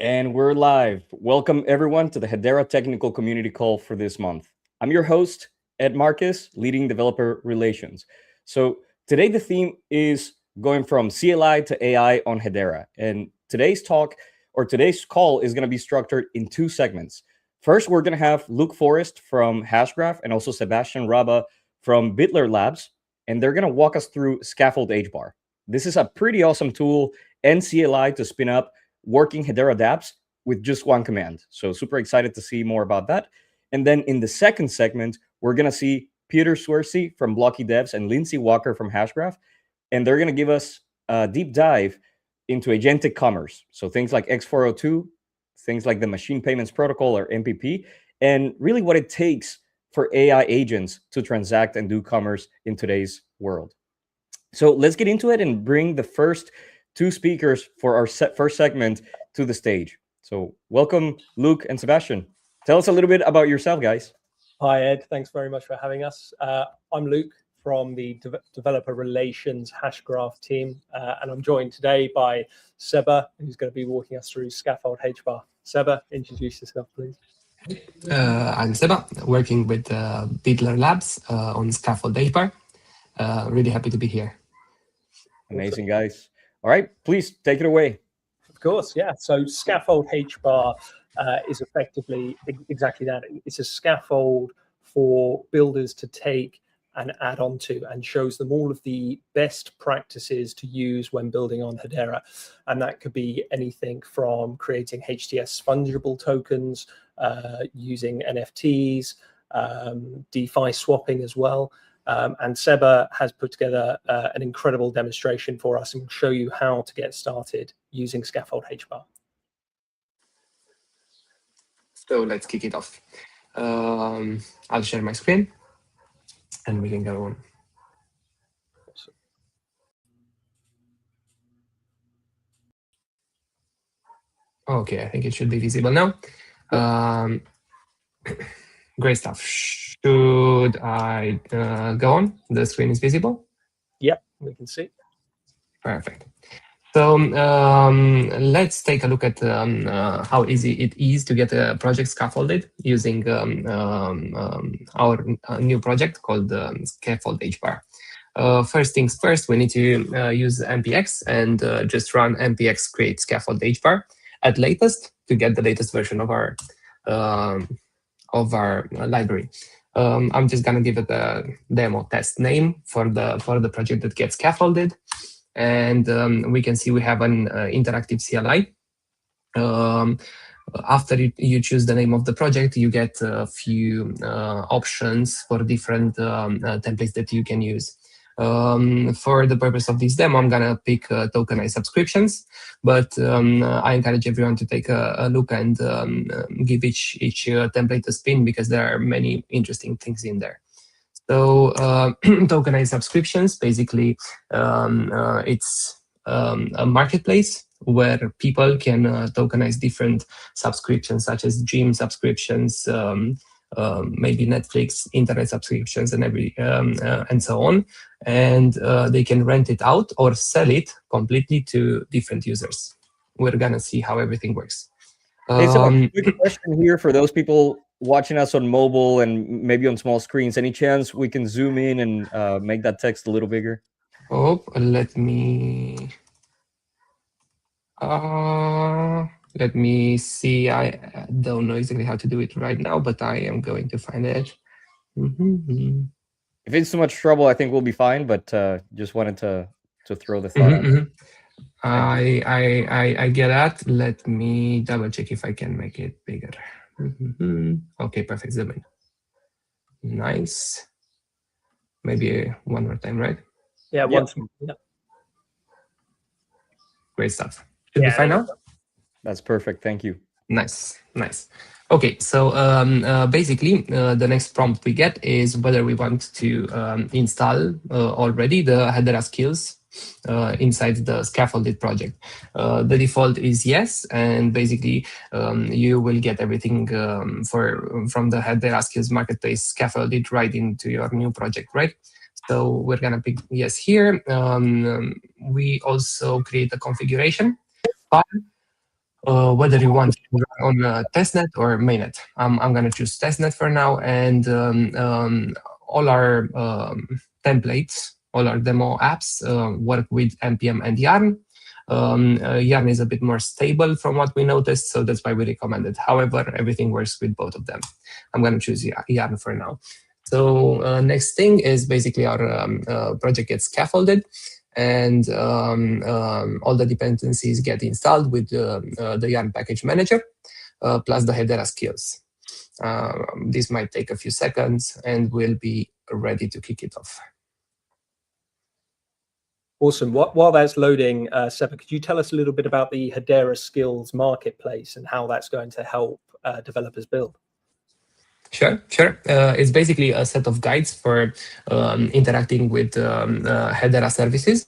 And we're live. Welcome everyone to the Hedera Technical Community Call for this month. I'm your host, Ed Marcus, leading developer relations. So today the theme is going from CLI to AI on Hedera. And today's call is going to be structured in two segments. First, we're going to have Luke Forrest from Hashgraph and also Sebastian Raba from Buidler Labs. And they're going to walk us through Scaffold HBAR. This is a pretty awesome tool and CLI to spin up working Hedera dApps with just one command. So super excited to see more about that. And then in the second segment, we're going to see Piotr Swierzy from BlockyDevs and Lindsay Walker from Hashgraph. And they're going to give us a deep dive into agentic commerce. So things like X402, things like the machine payments protocol or MPP, and really what it takes for AI agents to transact and do commerce in today's world. So let's get into it and bring the first two speakers for our first segment to the stage. So welcome, Luke and Sebastian. Tell us a little bit about yourself, guys. Hi, Ed. Thanks very much for having us. I'm Luke from the Developer Relations Hashgraph team, and I'm joined today by Seba, who's going to be walking us through Scaffold HBAR. Seba, introduce yourself, please. I'm Seba, working with Buidler Labs on Scaffold HBAR. Really happy to be here. Amazing, guys. All right, please take it away. Of course, yeah. So Scaffold HBAR is effectively exactly that. It's a scaffold for builders to take and add on to, and shows them all of the best practices to use when building on Hedera. And that could be anything from creating HTS fungible tokens, using NFTs, DeFi swapping as well. And Seba has put together an incredible demonstration for us and will show you how to get started using Scaffold HBAR. So let's kick it off. I'll share my screen and we can go on. Okay, I think it should be visible now. Great stuff. Should I go on? The screen is visible? Yep, we can see. Perfect. So let's take a look at how easy it is to get a project scaffolded using our new project called Scaffold HBAR. First things first, we need to use npx and just run npx create scaffold HBAR at latest to get the latest version of our library. I'm just gonna give it a demo test name for the project that gets scaffolded, and we can see we have an interactive CLI. After you choose the name of the project, you get a few options for different templates that you can use. For the purpose of this demo, I'm gonna pick tokenized subscriptions, but I encourage everyone to take a look and give each template a spin, because there are many interesting things in there. So tokenized subscriptions, basically, it's a marketplace where people can tokenize different subscriptions, such as gym subscriptions, maybe Netflix, internet subscriptions, and so on. And they can rent it out or sell it completely to different users. We're gonna see how everything works. It's a quick question here for those people watching us on mobile and maybe on small screens. Any chance we can zoom in and make that text a little bigger? Oh, let me see. I don't know exactly how to do it right now, but I am going to find it. If it's too much trouble, I think we'll be fine, but just wanted to throw the thought out. I get that. Let me double check if I can make it bigger. Okay, perfect. Zoom in. Nice. Maybe one more time, right? Yeah, once. Yep. Great stuff. Should be fine now? That's perfect. Thank you. Nice. Okay, so basically, the next prompt we get is whether we want to install already the Hedera skills inside the scaffolded project. The default is yes, and basically you will get everything from the Hedera skills marketplace scaffolded right into your new project, right? So we're gonna pick yes here. We also create a configuration file whether you want to run on testnet or mainnet. I'm going to choose testnet for now, and all our templates, all our demo apps work with NPM and Yarn. Yarn is a bit more stable from what we noticed, so that's why we recommend it. However, everything works with both of them. I'm going to choose Yarn for now. So next thing is basically our project gets scaffolded, and all the dependencies get installed with the Yarn package manager, plus the Hedera skills. This might take a few seconds, and we'll be ready to kick it off. Awesome. While that's loading, Seba, could you tell us a little bit about the Hedera Skills Marketplace and how that's going to help developers build? Sure. It's basically a set of guides for interacting with Hedera services,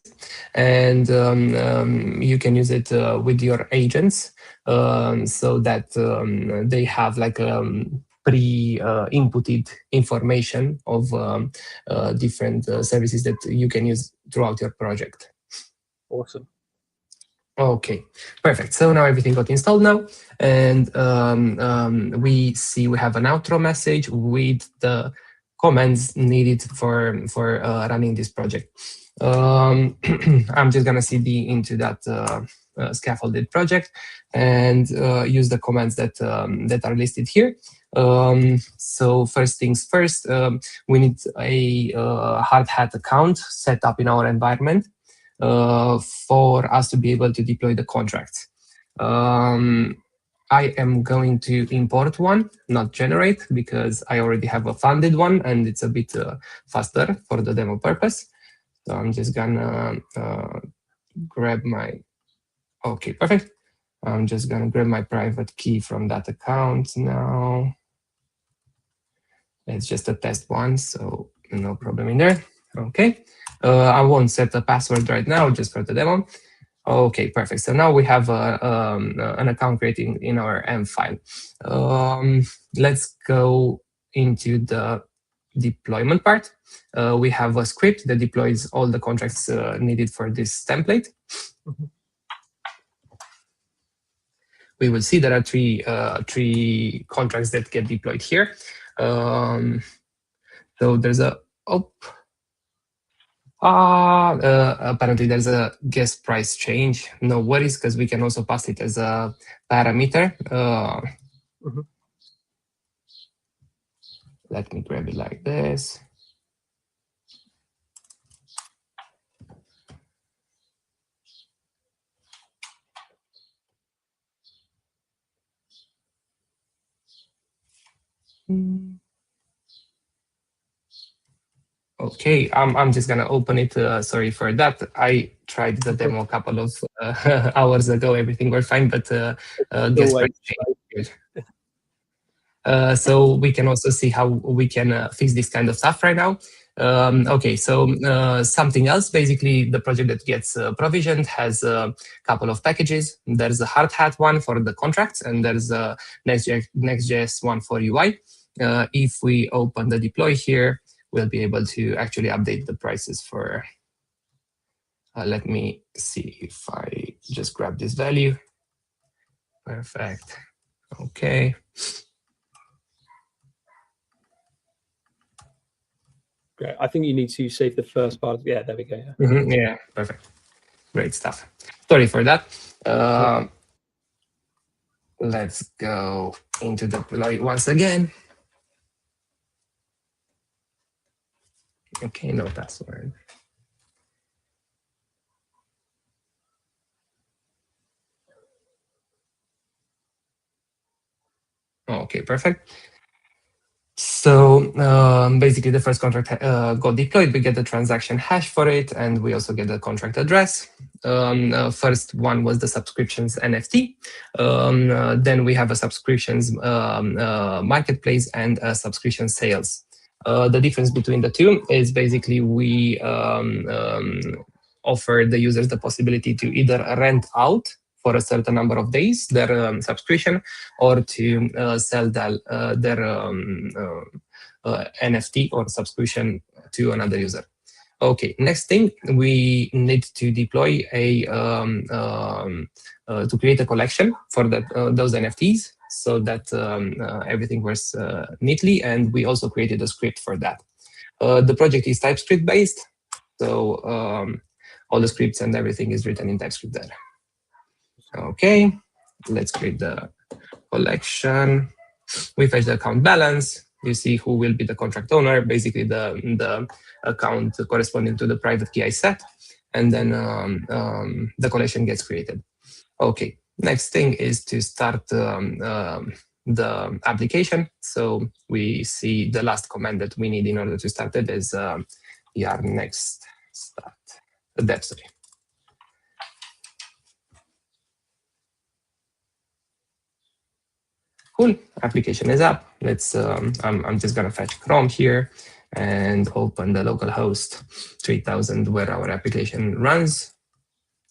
and you can use it with your agents so that they have like pre-inputted information of different services that you can use throughout your project. Awesome. Okay, perfect. So now everything got installed now, and we see we have an outro message with the commands needed for running this project. I'm just gonna cd into that scaffolded project and use the commands that are listed here. So first things first, we need a hard hat account set up in our environment for us to be able to deploy the contracts. I am going to import one, not generate, because I already have a funded one and it's a bit faster for the demo purpose. So I'm just gonna grab my, okay, perfect. I'm just gonna grab my private key from that account now. It's just a test one, so no problem in there. Okay. I won't set a password right now, just for the demo. Okay, perfect. So now we have an account created in our M file. Let's go into the deployment part. We have a script that deploys all the contracts needed for this template. We will see there are three contracts that get deployed here. So there's a apparently there's a guest price change. No worries, because we can also pass it as a parameter. Let me grab it like this. Okay, I'm just gonna open it. Sorry for that. I tried the demo a couple of hours ago. Everything was fine, but guest price changed. So we can also see how we can fix this kind of stuff right now. Okay, so something else. Basically, the project that gets provisioned has a couple of packages. There's a hard hat one for the contracts, and there's a Next.js one for UI. If we open the deploy here, we'll be able to actually update the prices for, let me see if I just grab this value. Perfect. Okay. Great. I think you need to save the first part. Yeah, there we go. Yeah, yeah, perfect. Great stuff. Sorry for that. Let's go into the deploy once again. Okay, no password. Okay, perfect. So basically the first contract got deployed. We get the transaction hash for it, and we also get the contract address. First one was the subscriptions NFT. Then we have a subscriptions marketplace and a subscription sales. The difference between the two is basically we offer the users the possibility to either rent out for a certain number of days their subscription, or to sell their NFT or subscription to another user. Okay, next thing, we need to deploy to create a collection for those NFTs so that everything works neatly, and we also created a script for that. The project is TypeScript based, so all the scripts and everything is written in TypeScript there. Okay, let's create the collection. We fetch the account balance. You see who will be the contract owner, basically the account corresponding to the private key I set, and then the collection gets created. Okay, next thing is to start the application. So we see the last command that we need in order to start it is PR next start the dev story. Cool, application is up. Let's. I'm just gonna fetch Chrome here and open the localhost 3000 where our application runs.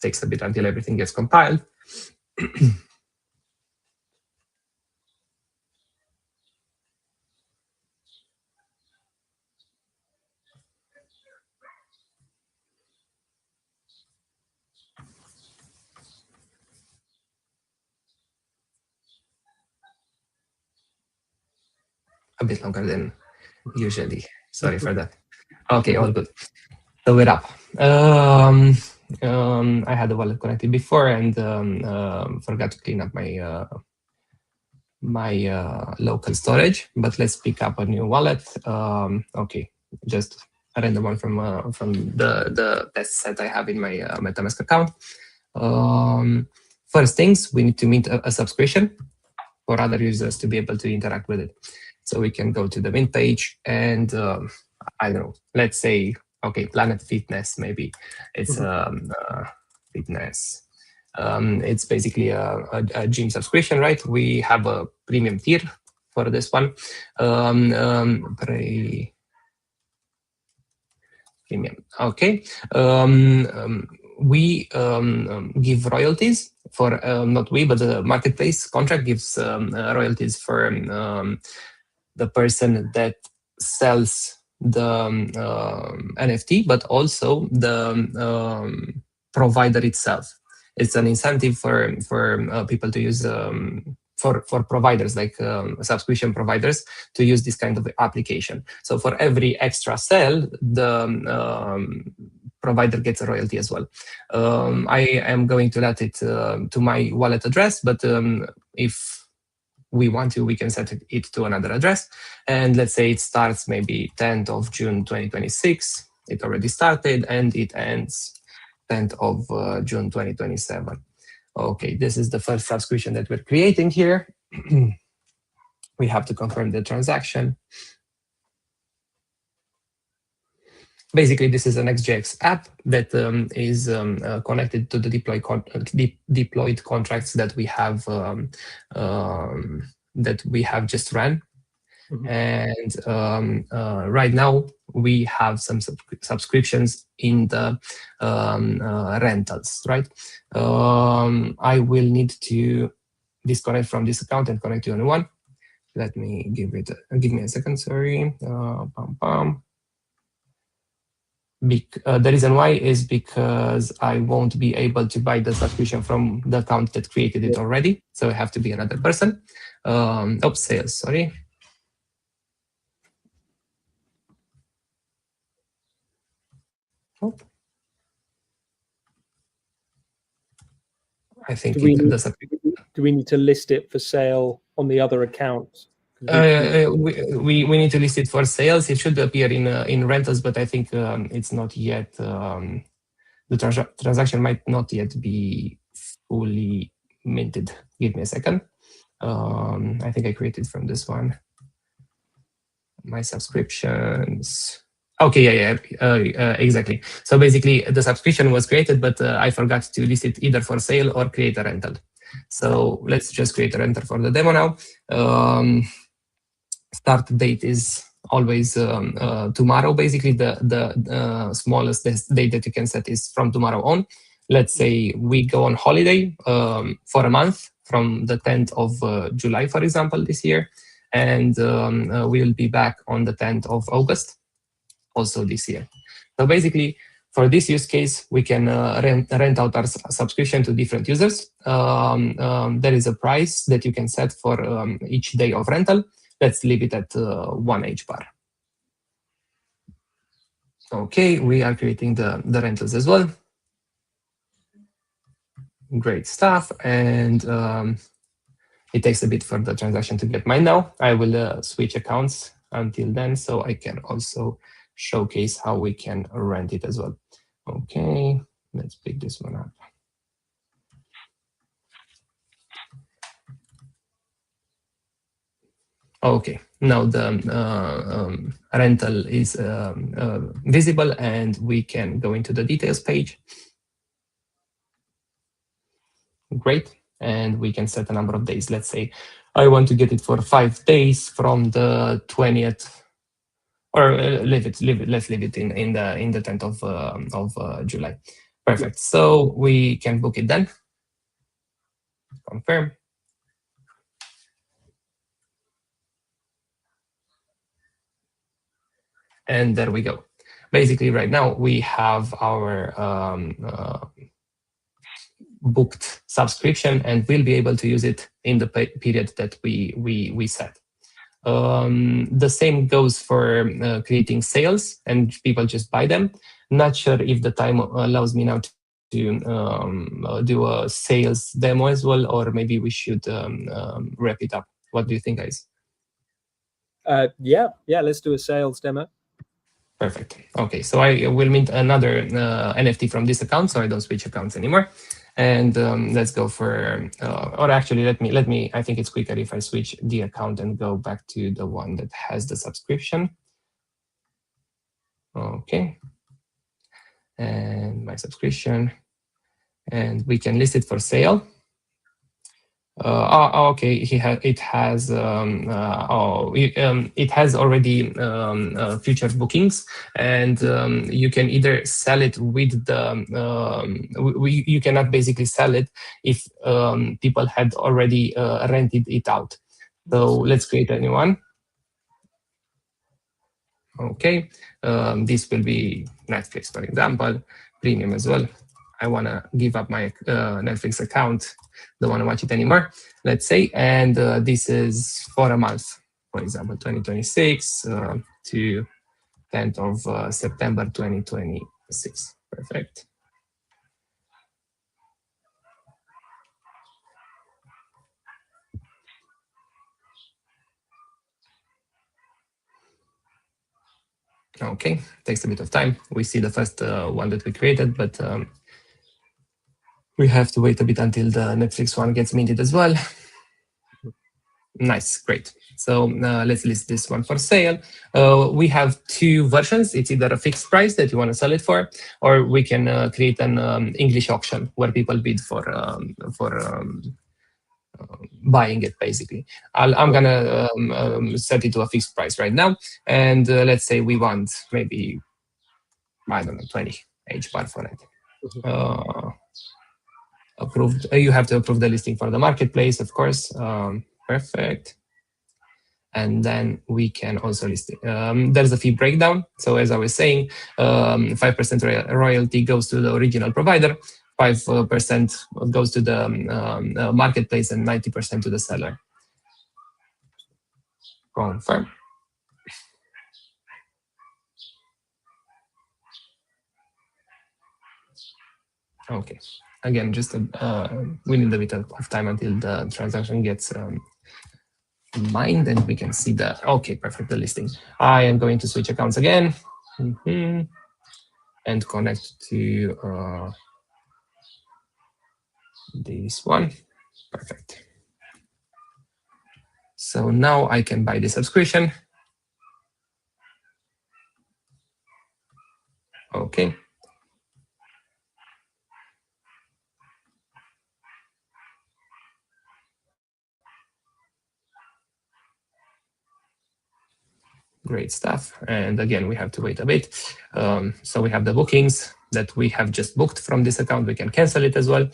Takes a bit until everything gets compiled. A bit longer than usually. Sorry for that. Okay, all good. So we're up. I had the wallet connected before and forgot to clean up my local storage. But let's pick up a new wallet. Okay, just a random one from the test set I have in my MetaMask account. First things, we need to mint a subscription for other users to be able to interact with it. So we can go to the mint page and I don't know, let's say, okay, Planet Fitness, maybe it's fitness. It's basically a gym subscription, right? We have a premium tier for this one. Premium, okay. We give royalties for, not we, but the marketplace contract gives royalties for the person that sells the NFT, but also the provider itself. It's an incentive for people to use, for providers like subscription providers to use this kind of application. So for every extra sale, the provider gets a royalty as well. I am going to let it to my wallet address, but if we want to, we can set it to another address. And let's say it starts maybe 10th of June 2026. It already started and it ends 10th of June 2027. Okay, this is the first subscription that we're creating here. We have to confirm the transaction. Basically, this is an XJX app that is connected to the deployed contracts that we have just ran. Mm-hmm. And right now we have some subscriptions in the rentals, right? I will need to disconnect from this account and connect to a new one. Let me give me a second. Sorry. The reason why is because I won't be able to buy the subscription from the account that created it already. So I have to be another person. Sales, sorry. Oh. I think do we need to list it for sale on the other accounts? We need to list it for sales. It should appear in rentals, but I think it's not yet. The transaction might not yet be fully minted. Give me a second. I think I created from this one. My subscriptions. Okay, yeah, exactly. So basically, the subscription was created, but I forgot to list it either for sale or create a rental. So let's just create a rental for the demo now. Start date is always tomorrow. Basically, the smallest date that you can set is from tomorrow on. Let's say we go on holiday for a month from the 10th of July, for example, this year. And we'll be back on the 10th of August, also this year. So basically, for this use case, we can rent out our subscription to different users. There is a price that you can set for each day of rental. Let's leave it at 1 HBAR. Okay, we are creating the rentals as well. Great stuff. And it takes a bit for the transaction to get mine now. I will switch accounts until then, so I can also showcase how we can rent it as well. Okay, let's pick this one up. Okay, now the rental is visible, and we can go into the details page. Great, and we can set a number of days. Let's say I want to get it for 5 days from the 20th, or let's leave it in the 10th of July. Perfect. So we can book it then. Confirm. And there we go. Basically, right now we have our booked subscription, and we'll be able to use it in the period that we set. The same goes for creating sales, and people just buy them. Not sure if the time allows me now to do a sales demo as well, or maybe we should wrap it up. What do you think, guys? Yeah, let's do a sales demo. Perfect. Okay, so I will mint another NFT from this account, so I don't switch accounts anymore. And let's go for, or actually, let me. I think it's quicker if I switch the account and go back to the one that has the subscription. Okay, and my subscription, and we can list it for sale. Okay, it has already future bookings, and you can either sell it with the you cannot basically sell it if people had already rented it out. So let's create a new one. Okay, this will be Netflix, for example, premium as well. I want to give up my Netflix account, don't want to watch it anymore, let's say, and this is for a month, for example, 2026 to 10th of September 2026. Perfect. Okay, takes a bit of time. We see the first one that we created, but we have to wait a bit until the Netflix one gets minted as well. Nice, great. So let's list this one for sale. We have 2 versions. It's either a fixed price that you want to sell it for, or we can create an English auction where people bid for buying it, basically. I'm gonna set it to a fixed price right now, and let's say we want maybe, I don't know, 20 HBAR for it. Approved. You have to approve the listing for the marketplace, of course. Perfect. And then we can also list it. There's a fee breakdown. So as I was saying, 5% royalty goes to the original provider, 5% goes to the marketplace, and 90% to the seller. Confirm. Okay. Again, just we need a bit of time until the transaction gets mined, and we can see the, okay, perfect, the listing. I am going to switch accounts again and connect to this one. Perfect. So now I can buy the subscription. Okay. Great stuff. And again, we have to wait a bit. So we have the bookings that we have just booked from this account. We can cancel it as well.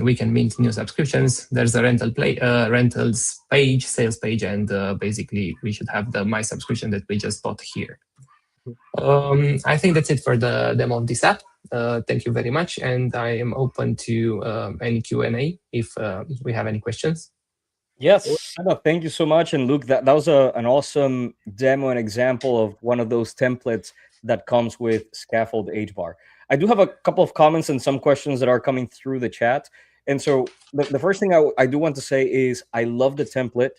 We can mint new subscriptions. There's a rentals page, sales page, and basically we should have the my subscription that we just bought here. I think that's it for the demo of this app. Thank you very much, and I am open to any Q&A if we have any questions. Yes, Seba, thank you so much. And Luke, that was an awesome demo and example of one of those templates that comes with Scaffold HBAR. I do have a couple of comments and some questions that are coming through the chat. And so the first thing I do want to say is I love the template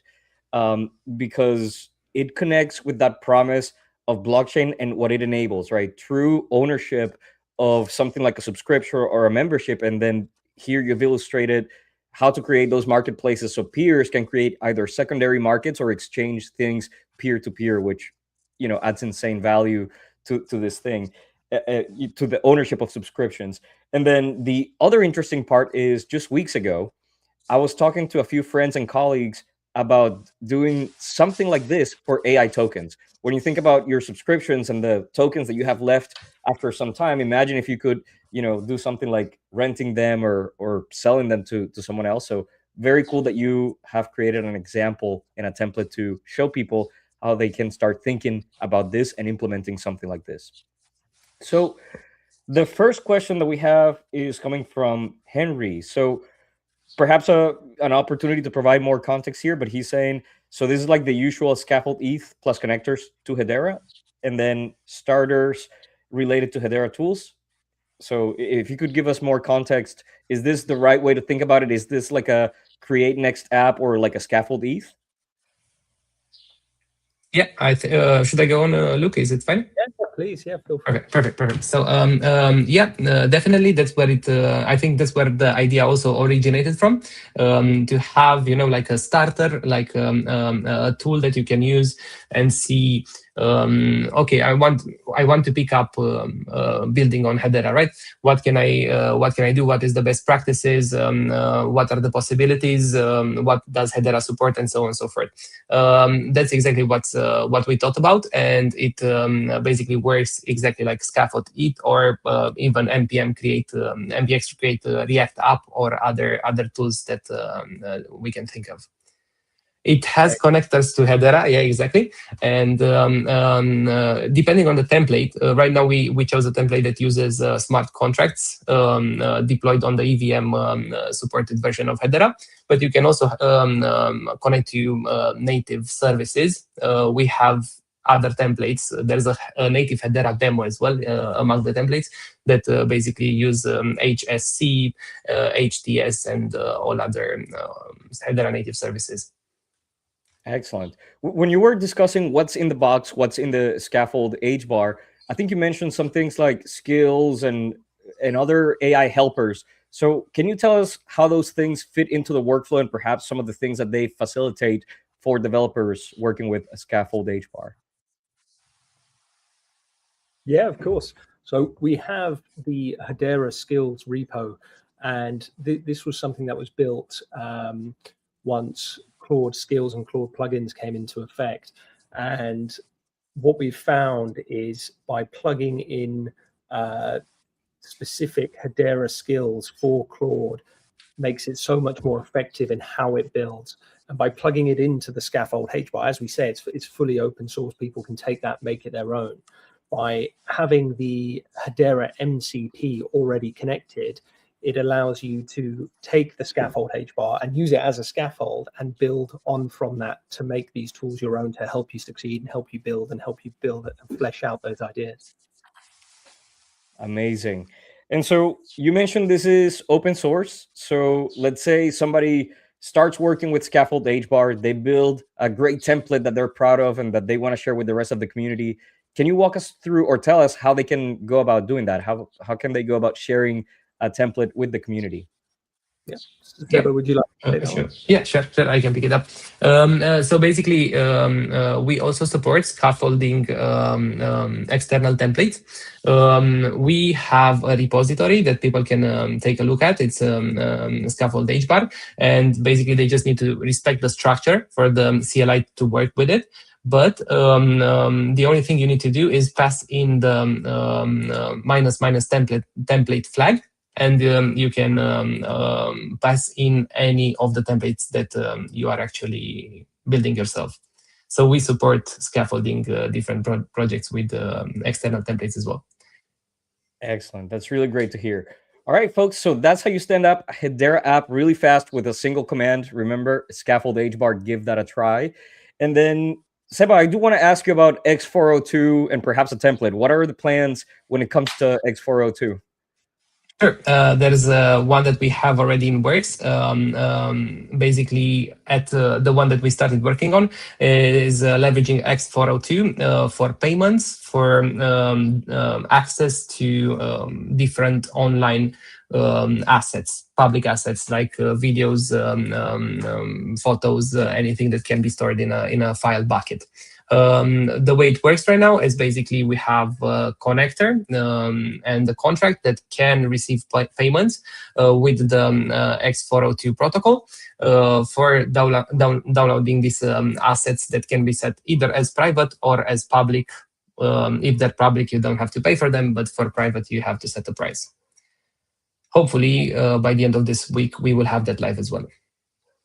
because it connects with that promise of blockchain and what it enables, right? True ownership of something like a subscription or a membership. And then here you've illustrated how to create those marketplaces so peers can create either secondary markets or exchange things peer to peer, which adds insane value to this thing, to the ownership of subscriptions. And then the other interesting part is just weeks ago, I was talking to a few friends and colleagues about doing something like this for AI tokens. When you think about your subscriptions and the tokens that you have left after some time, imagine if you could do something like renting them or selling them to someone else. So very cool that you have created an example and a template to show people how they can start thinking about this and implementing something like this. So the first question that we have is coming from Henry. So perhaps an opportunity to provide more context here, but he's saying, so this is like the usual Scaffold ETH plus connectors to Hedera, and then starters related to Hedera tools. So if you could give us more context, is this the right way to think about it? Is this like a create next app or like a Scaffold ETH? Yeah, should I go on, Luke? Is it fine? Yeah, please. Yeah, feel free. Okay, perfect. So, definitely that's where it. I think that's where the idea also originated from. To have like a starter, like a tool that you can use and see. Okay, I want to pick up building on Hedera, right? What can I do? What is the best practices? What are the possibilities? What does Hedera support, and so on and so forth. That's exactly what we thought about, and it basically works exactly like Scaffold ETH or even npm create npx to create React app or other tools that we can think of. It has connectors to Hedera, yeah, exactly. And depending on the template, right now we chose a template that uses smart contracts deployed on the EVM supported version of Hedera. But you can also connect to native services. We have other templates. There's a native Hedera demo as well among the templates that basically use HSC, HTS, and all other Hedera native services. Excellent. When you were discussing what's in the box, what's in the Scaffold HBAR, I think you mentioned some things like skills and other AI helpers. So can you tell us how those things fit into the workflow and perhaps some of the things that they facilitate for developers working with a Scaffold HBAR? Yeah, of course. So we have the Hedera skills repo, and this was something that was built once Claude skills and Claude plugins came into effect. And what we found is by plugging in specific Hedera skills for Claude makes it so much more effective in how it builds. And by plugging it into the Scaffold HBAR, as we say, it's fully open source. People can take that, make it their own. By having the Hedera MCP already connected, it allows you to take the Scaffold HBAR and use it as a scaffold and build on from that to make these tools your own to help you succeed and help you build and flesh out those ideas. Amazing. And so you mentioned this is open source. So let's say somebody starts working with Scaffold HBAR, they build a great template that they're proud of and that they want to share with the rest of the community. Can you walk us through or tell us how they can go about doing that? How can they go about sharing a template with the community? Yeah. Seba, would you like to sure. Yeah, sure. I can pick it up. So basically, we also support scaffolding external templates. We have a repository that people can take a look at. It's Scaffold HBAR, and basically they just need to respect the structure for the CLI to work with it. But the only thing you need to do is pass in the ---- template flag, and you can pass in any of the templates that you are actually building yourself. So we support scaffolding different projects with external templates as well. Excellent. That's really great to hear. All right, folks. So that's how you stand up a Hedera app really fast with a single command. Remember, Scaffold HBAR, give that a try. And then, Seba, I do want to ask you about X402 and perhaps a template. What are the plans when it comes to X402? Sure. There is one that we have already in works. Basically, at the one that we started working on is leveraging X402 for payments, for access to different online assets, public assets like videos, photos, anything that can be stored in a file bucket. The way it works right now is basically we have a connector and a contract that can receive payments with the X402 protocol for downloading these assets that can be set either as private or as public. If they're public, you don't have to pay for them, but for private, you have to set a price. Hopefully, by the end of this week, we will have that live as well.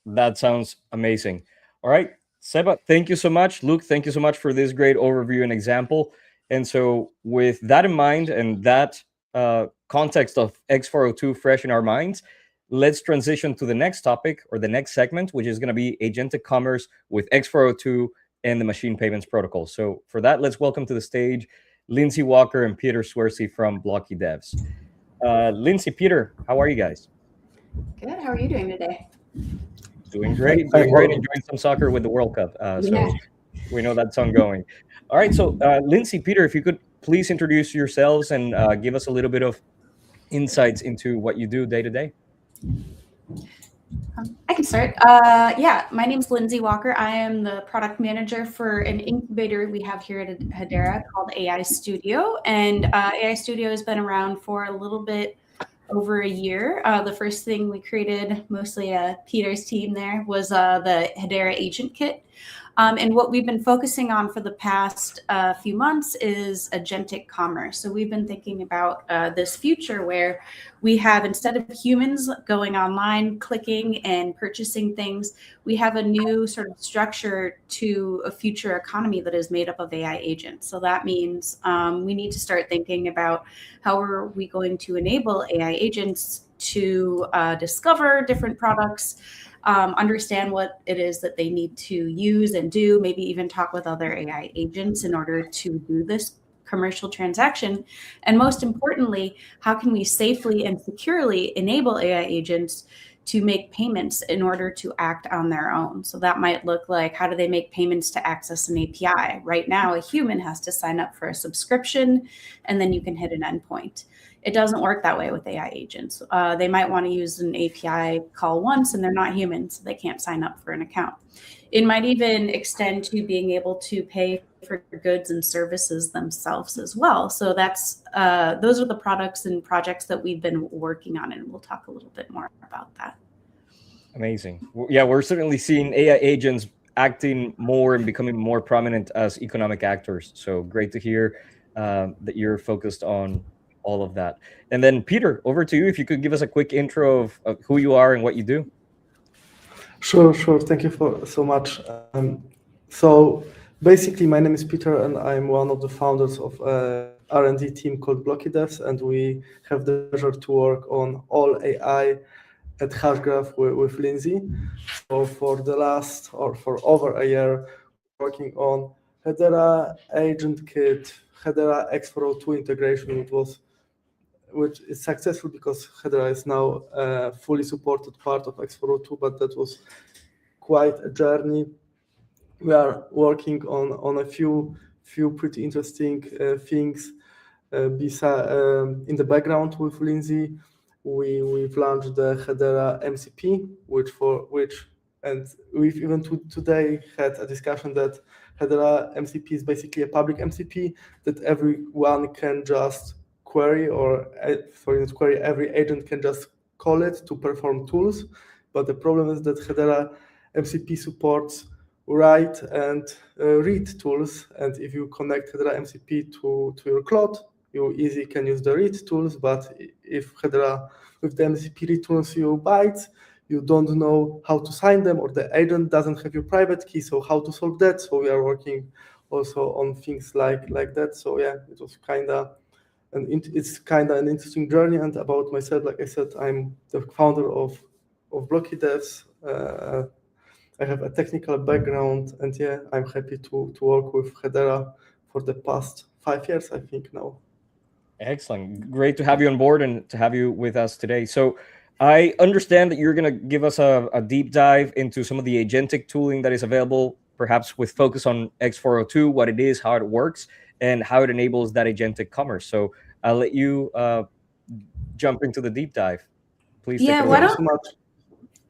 That sounds amazing. All right. Seba, thank you so much. Luke, thank you so much for this great overview and example. And so with that in mind and that context of X402 fresh in our minds, let's transition to the next topic or the next segment, which is going to be Agentic Commerce with X402 and the Machine Payments Protocol. So for that, let's welcome to the stage Lindsay Walker and Piotr Swierzy from BlockyDevs. Lindsay, Peter, how are you guys? Good. How are you doing today? Doing great, enjoying some soccer with the World Cup. So we know that's ongoing. All right, so Lindsay, Peter, if you could please introduce yourselves and give us a little bit of insights into what you do day to day. I can start. Yeah, my name is Lindsay Walker. I am the product manager for an incubator we have here at Hedera called AI Studio. And AI Studio has been around for a little bit over a year. The first thing we created, mostly Peter's team there, was the Hedera Agent Kit. And what we've been focusing on for the past few months is agentic commerce. So we've been thinking about this future where we have, instead of humans going online, clicking and purchasing things, we have a new sort of structure to a future economy that is made up of AI agents. So that means we need to start thinking about how are we going to enable AI agents to discover different products, understand what it is that they need to use and do, maybe even talk with other AI agents in order to do this commercial transaction. And most importantly, how can we safely and securely enable AI agents to make payments in order to act on their own? So that might look like, how do they make payments to access an API? Right now, a human has to sign up for a subscription, and then you can hit an endpoint. It doesn't work that way with AI agents. They might want to use an API call once and they're not human, so they can't sign up for an account. It might even extend to being able to pay for goods and services themselves as well. So that's those are the products and projects that we've been working on, and we'll talk a little bit more about that. Amazing. Yeah, we're certainly seeing AI agents acting more and becoming more prominent as economic actors. So great to hear that you're focused on all of that. And then Peter, over to you. If you could give us a quick intro of who you are and what you do. Sure. Thank you so much. So basically, my name is Peter, and I'm one of the founders of a R&D team called BlockyDevs, and we have the pleasure to work on all AI at Hashgraph with Lindsay. So for over a year, working on Hedera Agent Kit, Hedera X402 integration, which is successful because Hedera is now a fully supported part of X402, but that was quite a journey. We are working on a few pretty interesting things. In the background with Lindsay, we've launched the Hedera MCP, and we've even today had a discussion that Hedera MCP is basically a public MCP that everyone can just query, or for instance, query, every agent can just call it to perform tools. But the problem is that Hedera MCP supports write and read tools. And if you connect Hedera MCP to your cloud, you easily can use the read tools. But if Hedera with the MCP read tools you bytes, you don't know how to sign them, or the agent doesn't have your private key. So how to solve that? So we are working also on things like that. So yeah, it was it's kind of an interesting journey. And about myself, like I said, I'm the founder of BlockyDevs. I have a technical background, and yeah, I'm happy to work with Hedera for the past 5 years, I think now. Excellent. Great to have you on board and to have you with us today. So I understand that you're going to give us a deep dive into some of the agentic tooling that is available, perhaps with focus on X402, what it is, how it works, and how it enables that agentic commerce. So I'll let you jump into the deep dive. Please take it away. Thank you so much.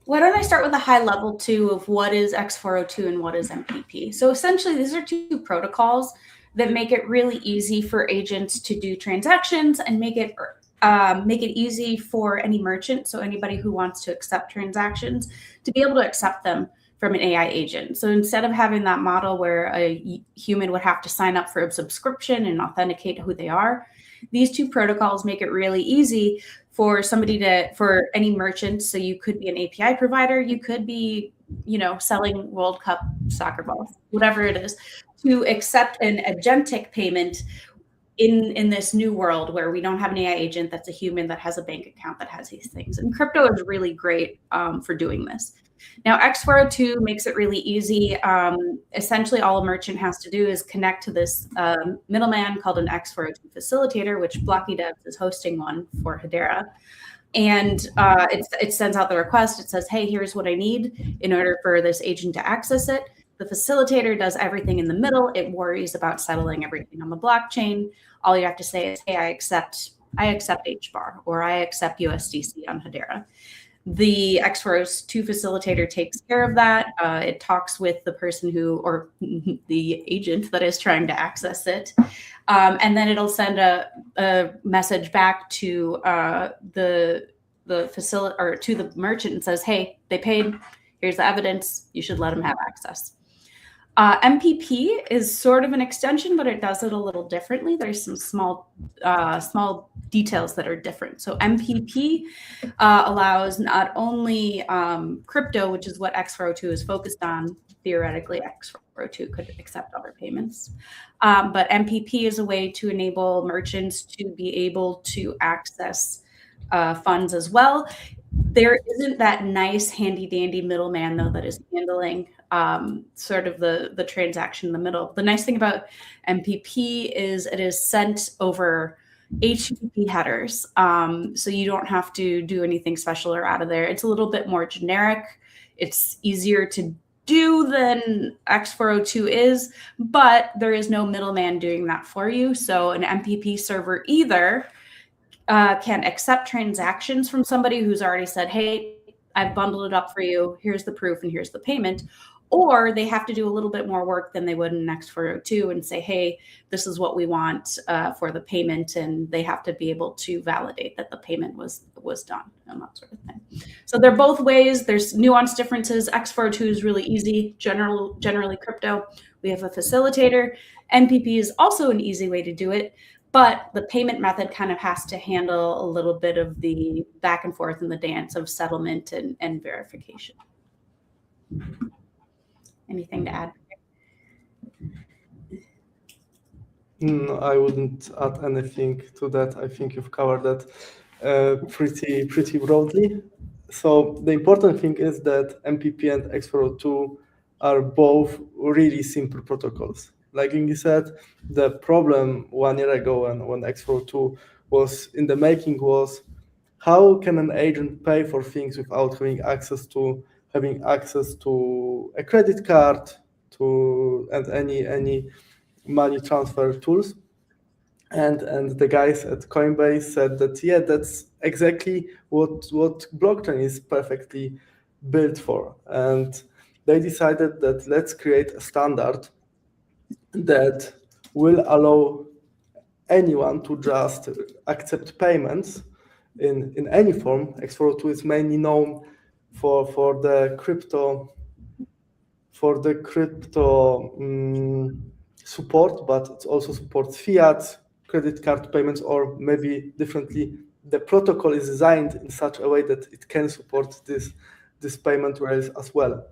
Why don't I start with a high level too of what is X402 and what is MPP? So essentially, these are two protocols that make it really easy for agents to do transactions and make it easy for any merchant, so anybody who wants to accept transactions, to be able to accept them from an AI agent. So instead of having that model where a human would have to sign up for a subscription and authenticate who they are, these two protocols make it really easy for for any merchant. So you could be an API provider, you could be, selling World Cup soccer balls, whatever it is, to accept an agentic payment in this new world where we don't have an AI agent that's a human that has a bank account that has these things. And crypto is really great for doing this. Now, X402 makes it really easy. Essentially, all a merchant has to do is connect to this middleman called an X402 facilitator, which BlockyDevs is hosting one for Hedera. And it sends out the request. It says, hey, here's what I need in order for this agent to access it. The facilitator does everything in the middle. It worries about settling everything on the blockchain. All you have to say is, hey, I accept HBAR, or I accept USDC on Hedera. The X402 facilitator takes care of that. It talks with the person or the agent that is trying to access it. And then it'll send a message back to the facility or to the merchant and says, hey, they paid. Here's the evidence. You should let them have access. MPP is sort of an extension, but it does it a little differently. There's some small details that are different. So MPP allows not only crypto, which is what X402 is focused on. Theoretically, X402 could accept other payments. But MPP is a way to enable merchants to be able to access funds as well. There isn't that nice handy dandy middleman though that is handling sort of the transaction in the middle. The nice thing about MPP is it is sent over HTTP headers. So you don't have to do anything special or out of there. It's a little bit more generic. It's easier to do than X402 is, but there is no middleman doing that for you. So an MPP server either can accept transactions from somebody who's already said, hey, I've bundled it up for you. Here's the proof and here's the payment. Or they have to do a little bit more work than they would in X402 and say, hey, this is what we want for the payment. And they have to be able to validate that the payment was done and that sort of thing. So they're both ways. There's nuanced differences. X402 is really easy, generally crypto. We have a facilitator. MPP is also an easy way to do it. But the payment method kind of has to handle a little bit of the back and forth and the dance of settlement and verification. Anything to add? No, I wouldn't add anything to that. I think you've covered that pretty broadly. So the important thing is that MPP and X402 are both really simple protocols. Like Ingi said, the problem 1 year ago when X402 was in the making was how can an agent pay for things without having access to a credit card and any money transfer tools. And the guys at Coinbase said that, yeah, that's exactly what blockchain is perfectly built for. And they decided that let's create a standard that will allow anyone to just accept payments in any form. X402 is mainly known for the crypto support, but it also supports fiat, credit card payments, or maybe differently, the protocol is designed in such a way that it can support this this payment rails as well.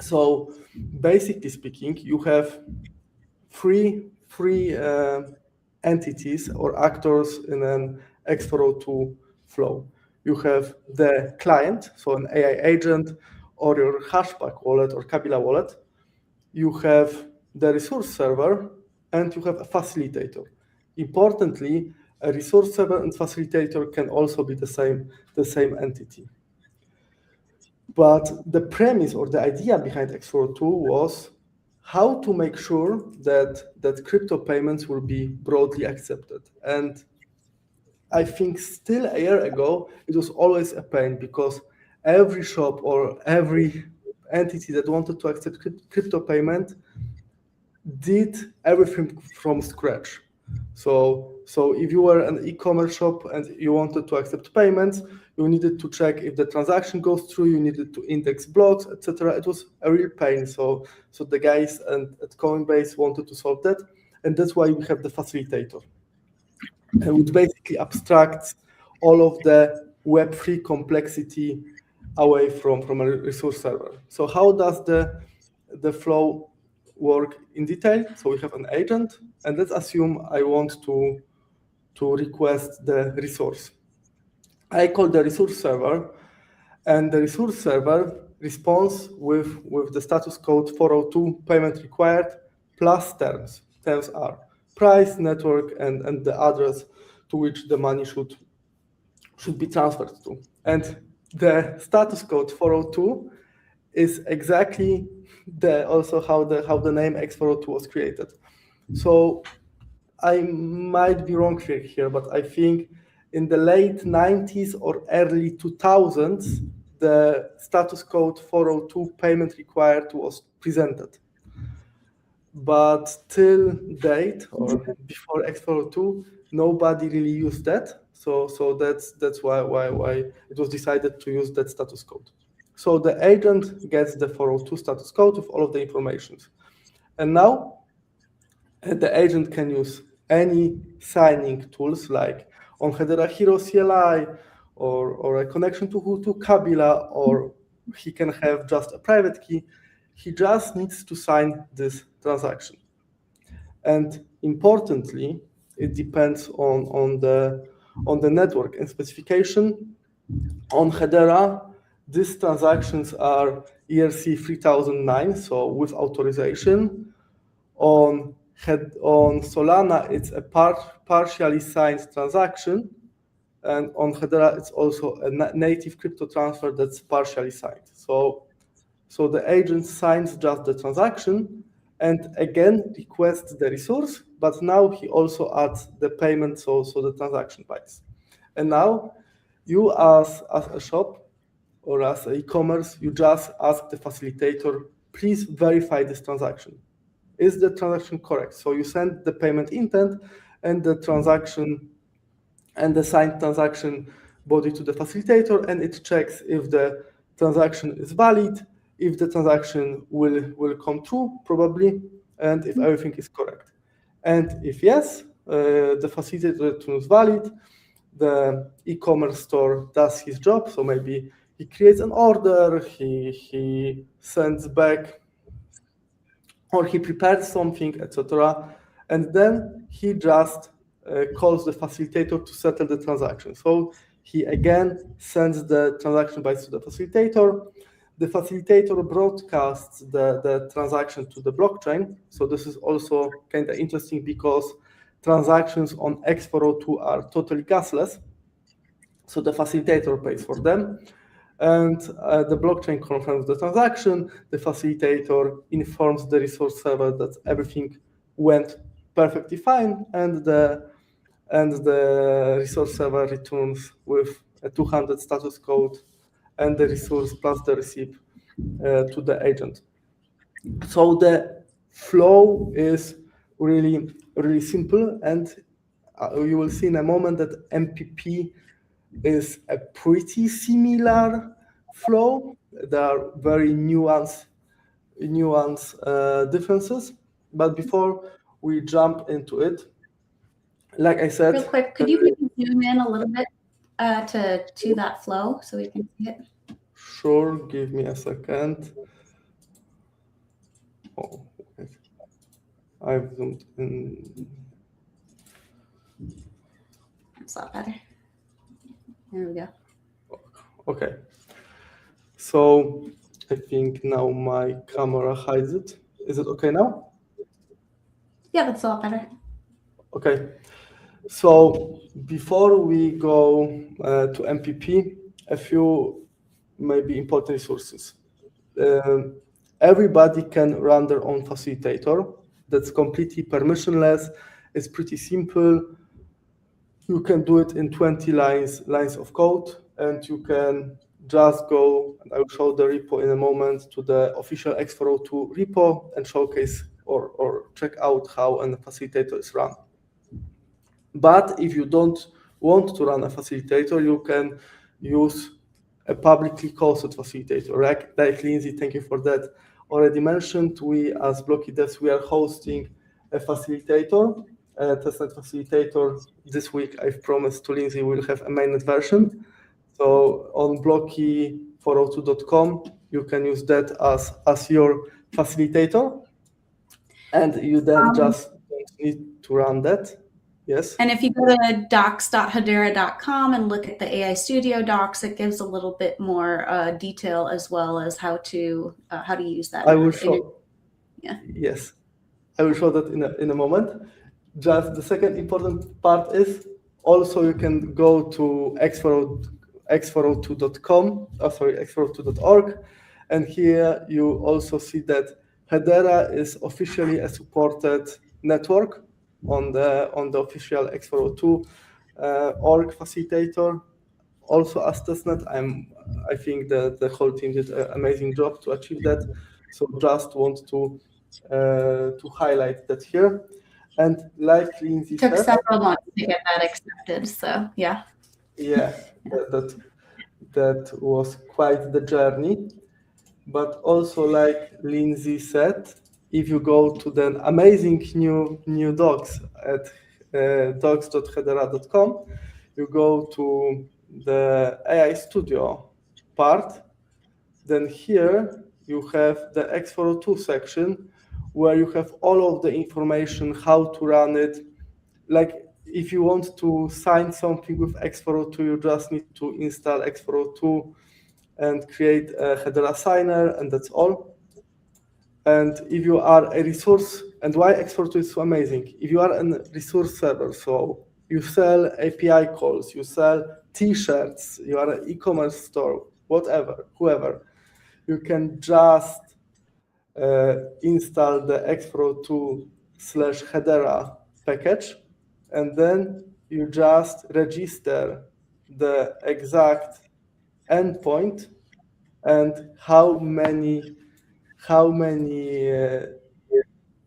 So basically speaking, you have three entities or actors in an X402 flow. You have the client, so an AI agent, or your Hashgraph wallet or Kabila wallet. You have the resource server, and you have a facilitator. Importantly, a resource server and facilitator can also be the same entity. But the premise or the idea behind X402 was how to make sure that crypto payments will be broadly accepted. And I think still a year ago, it was always a pain because every shop or every entity that wanted to accept crypto payment did everything from scratch. So if you were an e-commerce shop and you wanted to accept payments, you needed to check if the transaction goes through, you needed to index blocks, etc. It was a real pain. So the guys at Coinbase wanted to solve that. And that's why we have the facilitator, which basically abstracts all of the Web3 complexity away from a resource server. So how does the flow work in detail? So we have an agent, and let's assume I want to request the resource. I call the resource server, and the resource server responds with the status code 402 payment required plus terms. Terms are price, network, and the address to which the money should be transferred to. And the status code 402 is exactly also how the name X402 was created. So I might be wrong here, but I think in the late 90s or early 2000s, the status code 402 payment required was presented. But till date or before X402, nobody really used that. So that's why it was decided to use that status code. So the agent gets the 402 status code with all of the information. And now the agent can use any signing tools like on Hedera Hero CLI or a connection to Kabila, or he can have just a private key. He just needs to sign this transaction. And importantly, it depends on the network and specification. On Hedera, these transactions are ERC 3009, so with authorization. On Solana, it's a partially signed transaction. And on Hedera, it's also a native crypto transfer that's partially signed. So the agent signs just the transaction and again requests the resource, but now he also adds the payment, so the transaction bytes. And now you as a shop or as an e-commerce, you just ask the facilitator, please verify this transaction. Is the transaction correct? So you send the payment intent and the transaction and the signed transaction body to the facilitator, and it checks if the transaction is valid, if the transaction will come true, probably, and if everything is correct. And if yes, the facilitator returns valid, the e-commerce store does his job, so maybe he creates an order, he sends back, or he prepares something, etc. And then he just calls the facilitator to settle the transaction. So he again sends the transaction bytes to the facilitator. The facilitator broadcasts the transaction to the blockchain. So this is also kind of interesting because transactions on X402 are totally gasless. So the facilitator pays for them. And the blockchain confirms the transaction. The facilitator informs the resource server that everything went perfectly fine, and the resource server returns with a 200 status code and the resource plus the receipt to the agent. So the flow is really, really simple, and you will see in a moment that MPP is a pretty similar flow. There are very nuanced differences. But before we jump into it, like I said, real quick, could you zoom in a little bit to that flow so we can see it? Sure, give me a second. Oh, wait. I've zoomed in. That's a lot better. There we go. Okay. So I think now my camera hides it. Is it okay now? Yeah, that's a lot better. Okay. So before we go to MPP, a few maybe important resources. Everybody can run their own facilitator. That's completely permissionless. It's pretty simple. You can do it in 20 lines of code, and you can just go, and I will show the repo in a moment, to the official X402 repo and showcase or check out how a facilitator is run. But if you don't want to run a facilitator, you can use a publicly hosted facilitator. Like Lindsay, thank you for that, already mentioned. We, as BlockyDevs, we are hosting a facilitator, a testnet facilitator. This week, I've promised to Lindsay we'll have a mainnet version. So on blocky402.com, you can use that as your facilitator. And you then just don't need to run that. Yes. And if you go to docs.hedera.com and look at the AI Studio docs, it gives a little bit more detail as well as how to use that. I will show. Yeah. Yes, I will show that in a moment. Just the second important part is also you can go to x402.com, x402.org, and here you also see that Hedera is officially a supported network on the official X402 org facilitator. Also as testnet, I think that the whole team did an amazing job to achieve that. So just want to highlight that here. And like Lindsay said, took several months to get that accepted. So yeah. Yeah, that was quite the journey. But also, like Lindsay said, if you go to the amazing new docs at docs.hedera.com, you go to the AI Studio part, then here you have the X402 section where you have all of the information, how to run it. Like if you want to sign something with X402, you just need to install X402 and create a Hedera signer, and that's all. And if you are a resource, and why X402 is so amazing, if you are a resource server, so you sell API calls, you sell t-shirts, you are an e-commerce store, whatever, whoever, you can just install the X402/Hedera package, and then you just register the exact endpoint and how many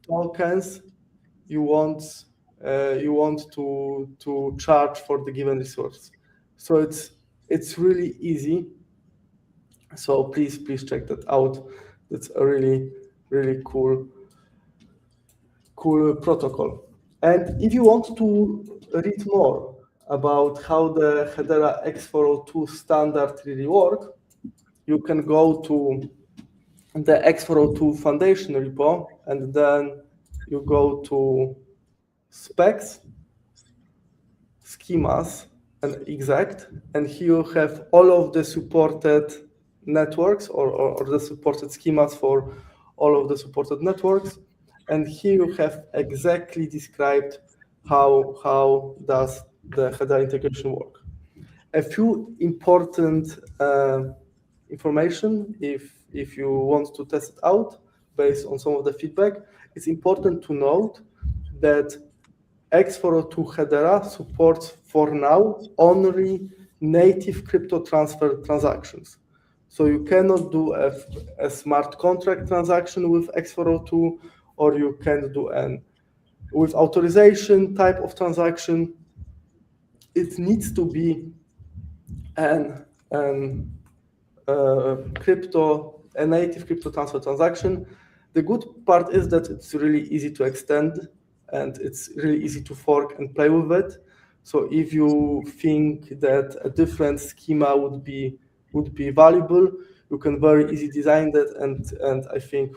tokens you want to charge for the given resource. So it's really easy. So please check that out. That's a really cool protocol. And if you want to read more about how the Hedera X402 standard really work, you can go to the X402 Foundation repo, and then you go to specs, schemas, and exact, and here you have all of the supported networks or the supported schemas for all of the supported networks. And here you have exactly described how does the Hedera integration work. A few important information if you want to test it out based on some of the feedback. It's important to note that X402 Hedera supports for now only native crypto transfer transactions. So you cannot do a smart contract transaction with X402, or you can do with authorization type of transaction. It needs to be a native crypto transfer transaction. The good part is that it's really easy to extend and it's really easy to fork and play with it. So if you think that a different schema would be valuable, you can very easily design that, and I think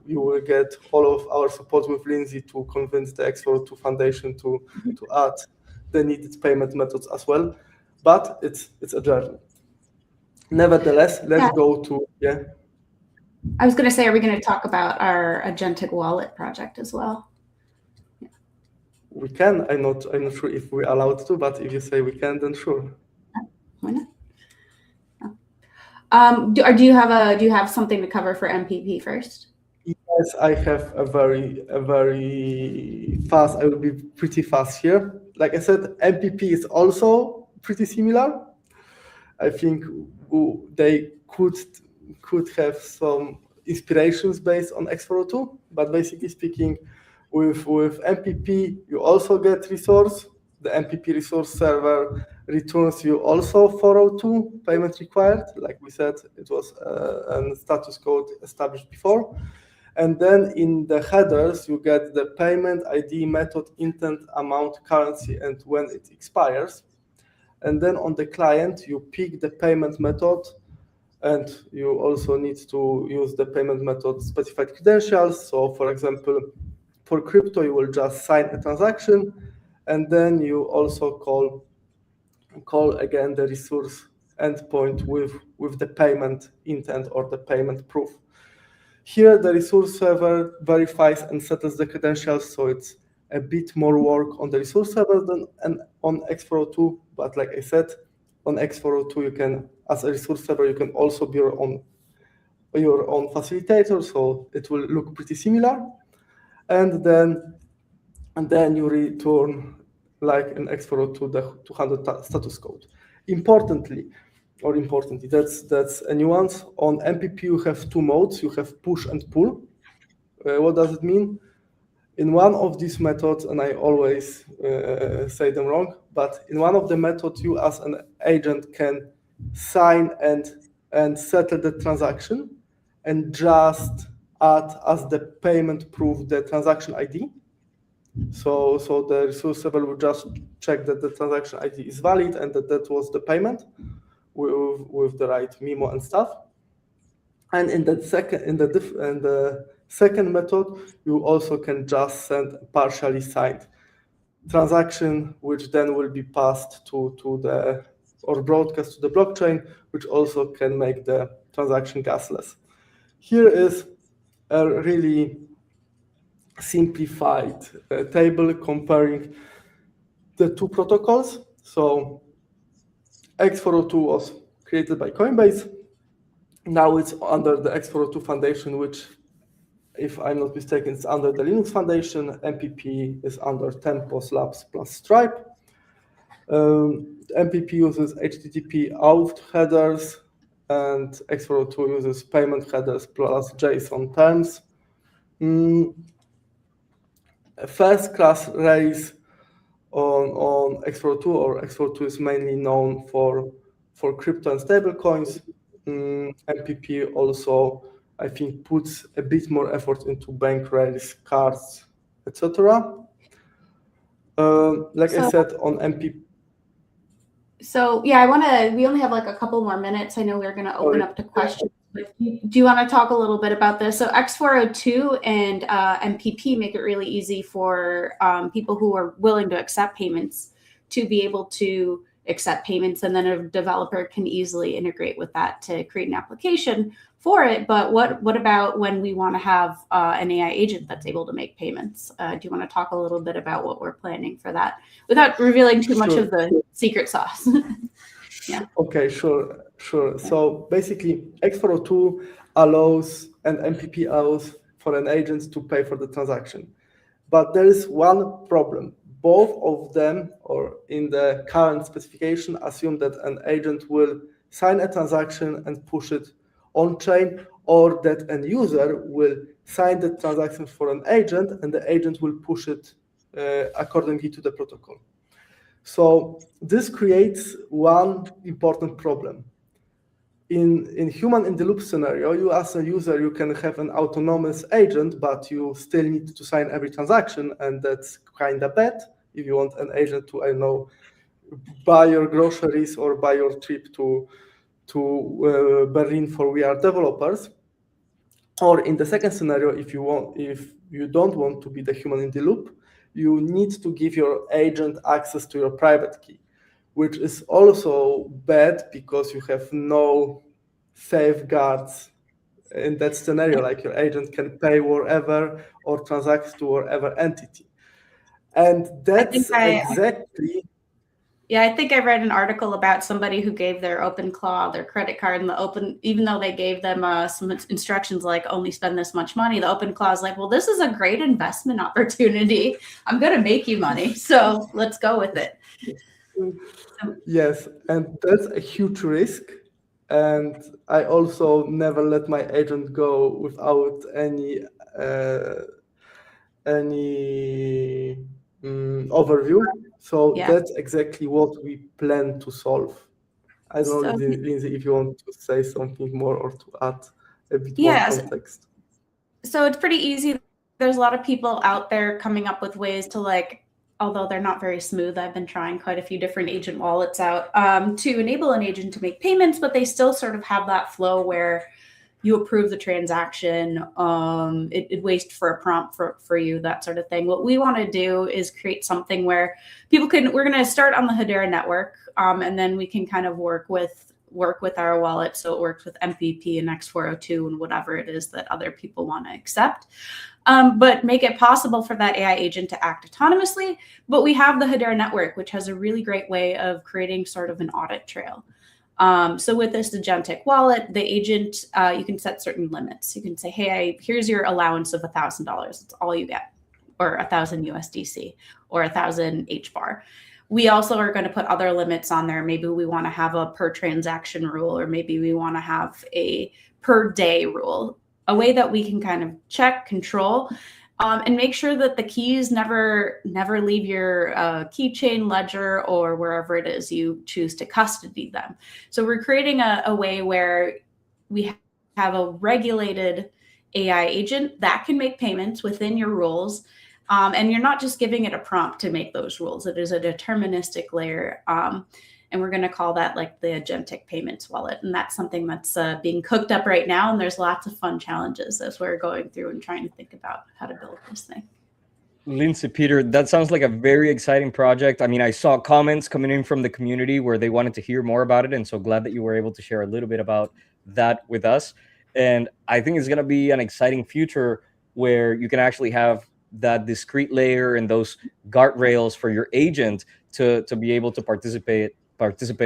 you will get all of our support with Lindsay to convince the X402 Foundation to add the needed payment methods as well. But it's a journey. Nevertheless, let's go to I was going to say, are we going to talk about our Agentic wallet project as well? We can. I'm not sure if we're allowed to, but if you say we can, then sure. Why not? Do you have something to cover for MPP first? Yes, I have a very fast. I will be pretty fast here. Like I said, MPP is also pretty similar. I think they could have some inspirations based on X402, but basically speaking, with MPP, you also get resource. The MPP resource server returns you also 402 payment required. Like we said, it was a status code established before. And then in the headers, you get the payment ID, method, intent, amount, currency, and when it expires. And then on the client, you pick the payment method, and you also need to use the payment method specified credentials. So for example, for crypto, you will just sign a transaction, and then you also call again the resource endpoint with the payment intent or the payment proof. Here, the resource server verifies and settles the credentials, so it's a bit more work on the resource server than on X402. But like I said, on X402, you can, as a resource server, you can also be your own facilitator, so it will look pretty similar. And then you return, like in X402, the 200 status code. Importantly, that's a nuance. On MPP, you have two modes. You have push and pull. What does it mean? In one of these methods, and I always say them wrong, but in one of the methods, you as an agent can sign and settle the transaction and just add as the payment proof the transaction ID. So the resource server will just check that the transaction ID is valid and that was the payment with the right memo and stuff. And in the second method, you also can just send a partially signed transaction, which then will be passed or broadcast to the blockchain, which also can make the transaction gasless. Here is a really simplified table comparing the two protocols. So X402 was created by Coinbase. Now it's under the X402 Foundation, which, if I'm not mistaken, is under the Linux Foundation. MPP is under Tempos Labs plus Stripe. MPP uses HTTP auth headers, and X402 uses payment headers plus JSON terms. First class raise on X402, or X402 is mainly known for crypto and stablecoins. MPP also, I think, puts a bit more effort into bank rails, cards, etc. I said on MPP. So yeah, we only have like a couple more minutes. I know we're going to open up to questions. But do you want to talk a little bit about this? So X402 and MPP make it really easy for people who are willing to accept payments to be able to accept payments, and then a developer can easily integrate with that to create an application for it. But what about when we want to have an AI agent that's able to make payments? Do you want to talk a little bit about what we're planning for that without revealing too much of the secret sauce? Yeah. Okay, sure. So basically, X402 allows and MPP allows for an agent to pay for the transaction. But there is one problem. Both of them, or in the current specification, assume that an agent will sign a transaction and push it on chain, or that an user will sign the transaction for an agent and the agent will push it accordingly to the protocol. So this creates one important problem. In human-in-the-loop scenario, you as a user, you can have an autonomous agent, but you still need to sign every transaction, and that's kind of bad if you want an agent to, I don't know, buy your groceries or buy your trip to to Berlin for VR developers. Or in the second scenario, if you don't want to be the human in the loop, you need to give your agent access to your private key, which is also bad because you have no safeguards in that scenario. Like your agent can pay wherever or transact to wherever entity. And that's exactly... Yeah, I think I read an article about somebody who gave their OpenClaw, their credit card, and even though they gave them some instructions like only spend this much money, the OpenClaw is like, well, this is a great investment opportunity. I'm going to make you money, so let's go with it. Yes, and that's a huge risk. And I also never let my agent go without any overview. So that's exactly what we plan to solve. I don't know, Lindsay, if you want to say something more or to add a bit more context. So it's pretty easy. There's a lot of people out there coming up with ways to although they're not very smooth, I've been trying quite a few different agent wallets out to enable an agent to make payments, but they still sort of have that flow where you approve the transaction, it waits for a prompt for you, that sort of thing. What we want to do is create something where people we're going to start on the Hedera network, and then we can kind of work with our wallet so it works with MPP and X402 and whatever it is that other people want to accept. But make it possible for that AI agent to act autonomously. But we have the Hedera network, which has a really great way of creating sort of an audit trail. So with this Agentic wallet, the agent, you can set certain limits. You can say, hey, here's your allowance of $1,000. It's all you get, or 1,000 USDC, or 1,000 HBAR. We also are going to put other limits on there. Maybe we want to have a per transaction rule, or maybe we want to have a per day rule, a way that we can kind of check, control, and make sure that the keys never leave your keychain, ledger, or wherever it is you choose to custody them. So we're creating a way where we have a regulated AI agent that can make payments within your rules. And you're not just giving it a prompt to make those rules. It is a deterministic layer. And we're going to call that like the Agentic payments wallet. And that's something that's being cooked up right now. And there's lots of fun challenges as we're going through and trying to think about how to build this thing. Lindsay, Peter, that sounds like a very exciting project. I mean, I saw comments coming in from the community where they wanted to hear more about it. And so glad that you were able to share a little bit about that with us. And I think it's going to be an exciting future where you can actually have that discrete layer and those guardrails for your agent to be able to participate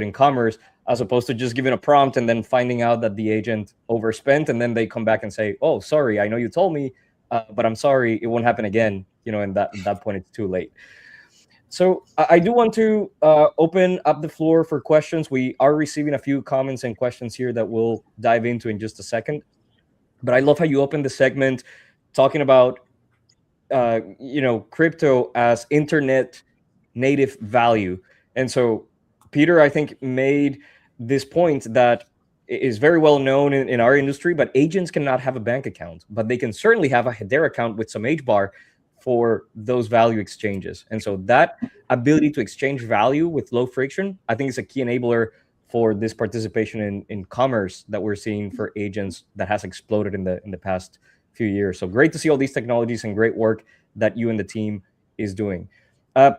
in commerce, as opposed to just giving a prompt and then finding out that the agent overspent, and then they come back and say, oh, sorry, I know you told me, but I'm sorry, it won't happen again. And at that point, it's too late. So I do want to open up the floor for questions. We are receiving a few comments and questions here that we'll dive into in just a second. But I love how you opened the segment talking about crypto as internet native value. And so Peter, I think, made this point that is very well known in our industry, but agents cannot have a bank account, but they can certainly have a Hedera account with some HBAR for those value exchanges. And so that ability to exchange value with low friction, I think, is a key enabler for this participation in commerce that we're seeing for agents that has exploded in the past few years. So great to see all these technologies and great work that you and the team is doing.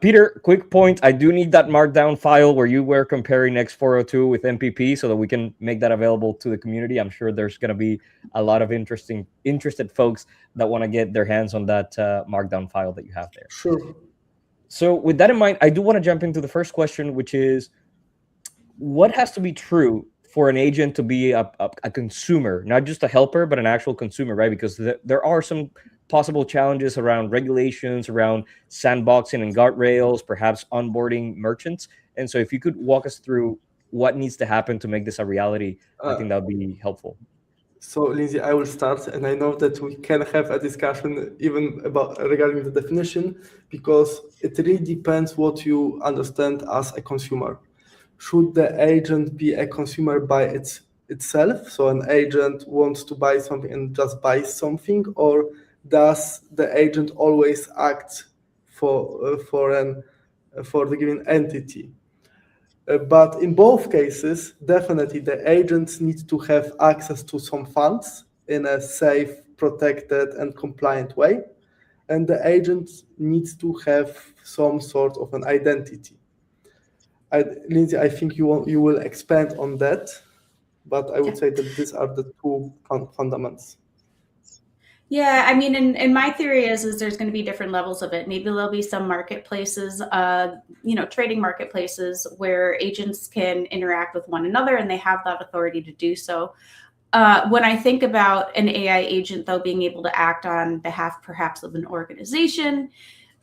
Peter, quick point. I do need that markdown file where you were comparing X402 with MPP so that we can make that available to the community. I'm sure there's going to be a lot of interested folks that want to get their hands on that markdown file that you have there. Sure. So with that in mind, I do want to jump into the first question, which is, what has to be true for an agent to be a consumer, not just a helper, but an actual consumer, right? Because there are some possible challenges around regulations, around sandboxing and guardrails, perhaps onboarding merchants. And so if you could walk us through what needs to happen to make this a reality, I think that would be helpful. So Lindsay, I will start, and I know that we can have a discussion even regarding the definition, because it really depends what you understand as a consumer. Should the agent be a consumer by itself? So an agent wants to buy something and just buys something, or does the agent always act for the given entity? But in both cases, definitely the agents need to have access to some funds in a safe, protected, and compliant way. And the agent needs to have some sort of an identity. Lindsay, I think you will expand on that, but I would say that these are the two fundamentals. Yeah, I mean, and my theory is there's going to be different levels of it. Maybe there'll be some marketplaces, trading marketplaces where agents can interact with one another and they have that authority to do so. When I think about an AI agent, though, being able to act on behalf perhaps of an organization,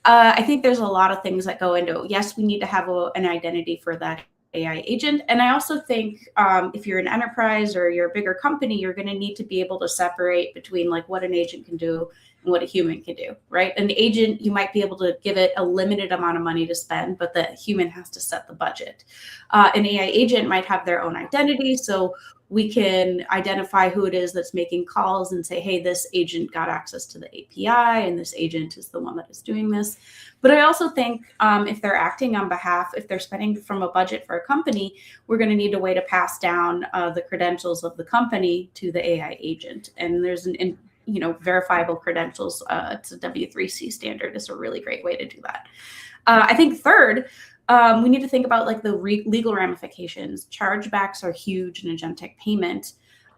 I think there's a lot of things that go into it. Yes, we need to have an identity for that AI agent. And I also think if you're an enterprise or you're a bigger company, you're going to need to be able to separate between like what an agent can do and what a human can do, right? An agent, you might be able to give it a limited amount of money to spend, but the human has to set the budget. An AI agent might have their own identity. So we can identify who it is that's making calls and say, hey, this agent got access to the API and this agent is the one that is doing this. But I also think if they're acting on behalf, if they're spending from a budget for a company, we're going to need a way to pass down the credentials of the company to the AI agent. And there's verifiable credentials. It's a W3C standard. It's a really great way to do that. I think third, we need to think about like the legal ramifications. Chargebacks are huge in agentic payment.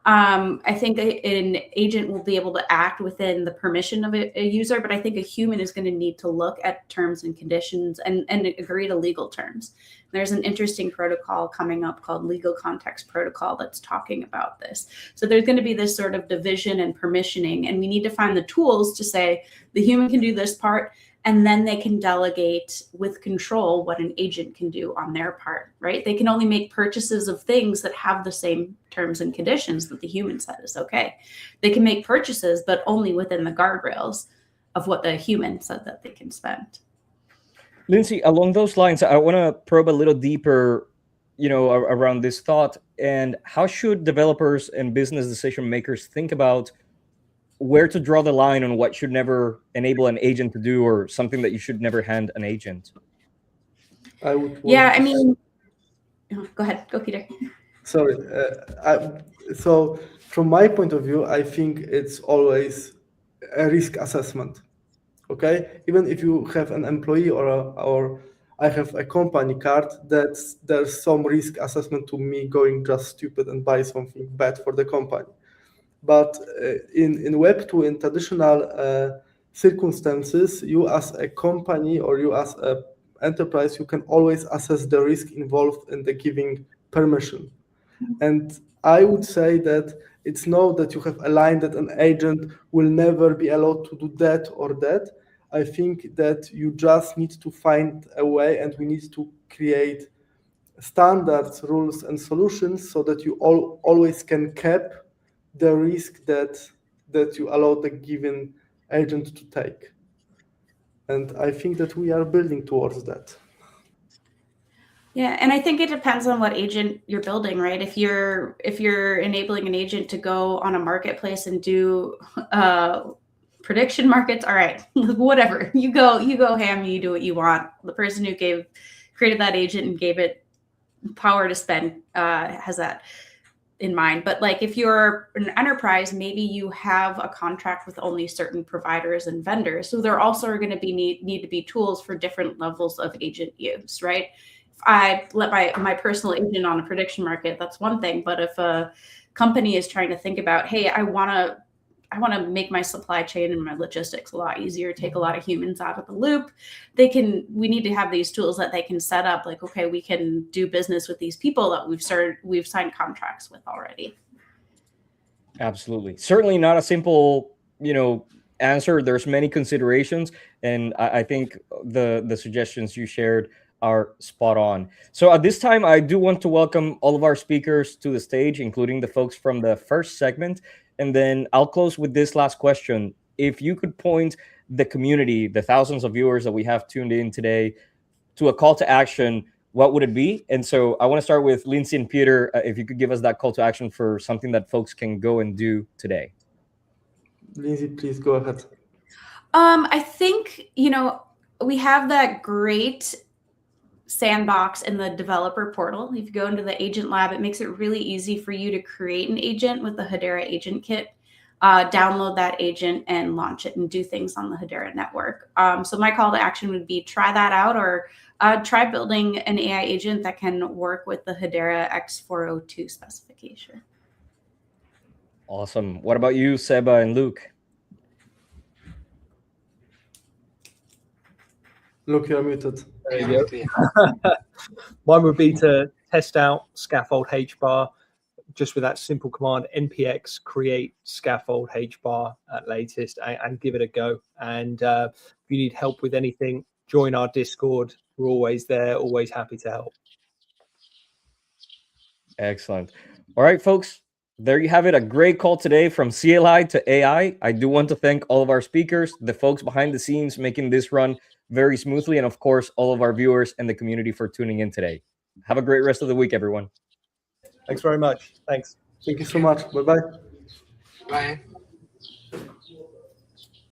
I think an agent will be able to act within the permission of a user, but I think a human is going to need to look at terms and conditions and agree to legal terms. There's an interesting protocol coming up called Legal Context Protocol that's talking about this. So there's going to be this sort of division and permissioning, and we need to find the tools to say the human can do this part, and then they can delegate with control what an agent can do on their part, right? They can only make purchases of things that have the same terms and conditions that the human said is okay. They can make purchases, but only within the guardrails of what the human said that they can spend. Lindsay, along those lines, I want to probe a little deeper, around this thought. And how should developers and business decision makers think about where to draw the line on what should never enable an agent to do or something that you should never hand an agent? Go ahead. Go, Peter. Sorry. So from my point of view, I think it's always a risk assessment. Okay, even if you have an employee or I have a company card, there's some risk assessment to me going just stupid and buy something bad for the company. But in Web2, in traditional circumstances, you as a company or you as an enterprise, you can always assess the risk involved in the giving permission. And I would say that it's not that you have aligned that an agent will never be allowed to do that or that. I think that you just need to find a way, and we need to create standards, rules, and solutions so that you always can cap the risk that you allow the given agent to take. And I think that we are building towards that. Yeah, and I think it depends on what agent you're building, right? If you're enabling an agent to go on a marketplace and do prediction markets, all right, whatever. You go ham, you do what you want. The person who created that agent and gave it power to spend has that in mind. But like if you're an enterprise, maybe you have a contract with only certain providers and vendors. So there also are going to be need to be tools for different levels of agent use, right? If I let my personal agent on a prediction market, that's one thing. But if a company is trying to think about, hey, I want to make my supply chain and my logistics a lot easier, take a lot of humans out of the loop, we need to have these tools that they can set up like, okay, we can do business with these people that we've signed contracts with already. Absolutely. Certainly not a simple, answer. There's many considerations. And I think the suggestions you shared are spot on. So at this time, I do want to welcome all of our speakers to the stage, including the folks from the first segment. And then I'll close with this last question. If you could point the community, the thousands of viewers that we have tuned in today, to a call to action, what would it be? And so I want to start with Lindsay and Peter. If you could give us that call to action for something that folks can go and do today. Lindsay, please go ahead. I think, we have that great sandbox in the developer portal. If you go into the agent lab, it makes it really easy for you to create an agent with the Hedera agent kit, download that agent and launch it and do things on the Hedera network. So my call to action would be try that out, or try building an AI agent that can work with the Hedera X402 specification. Awesome. What about you, Seba and Luke? Luke, you're muted. There you go. Mine would be to test out Scaffold HBAR just with that simple command, npx create Scaffold HBAR at latest, and give it a go. And if you need help with anything, join our Discord. We're always there, always happy to help. Excellent. All right, folks. There you have it. A great call today from CLI to AI. I do want to thank all of our speakers, the folks behind the scenes making this run very smoothly, and of course, all of our viewers and the community for tuning in today. Have a great rest of the week, everyone. Thanks very much. Thanks. Thank you so much. Bye-bye. Bye.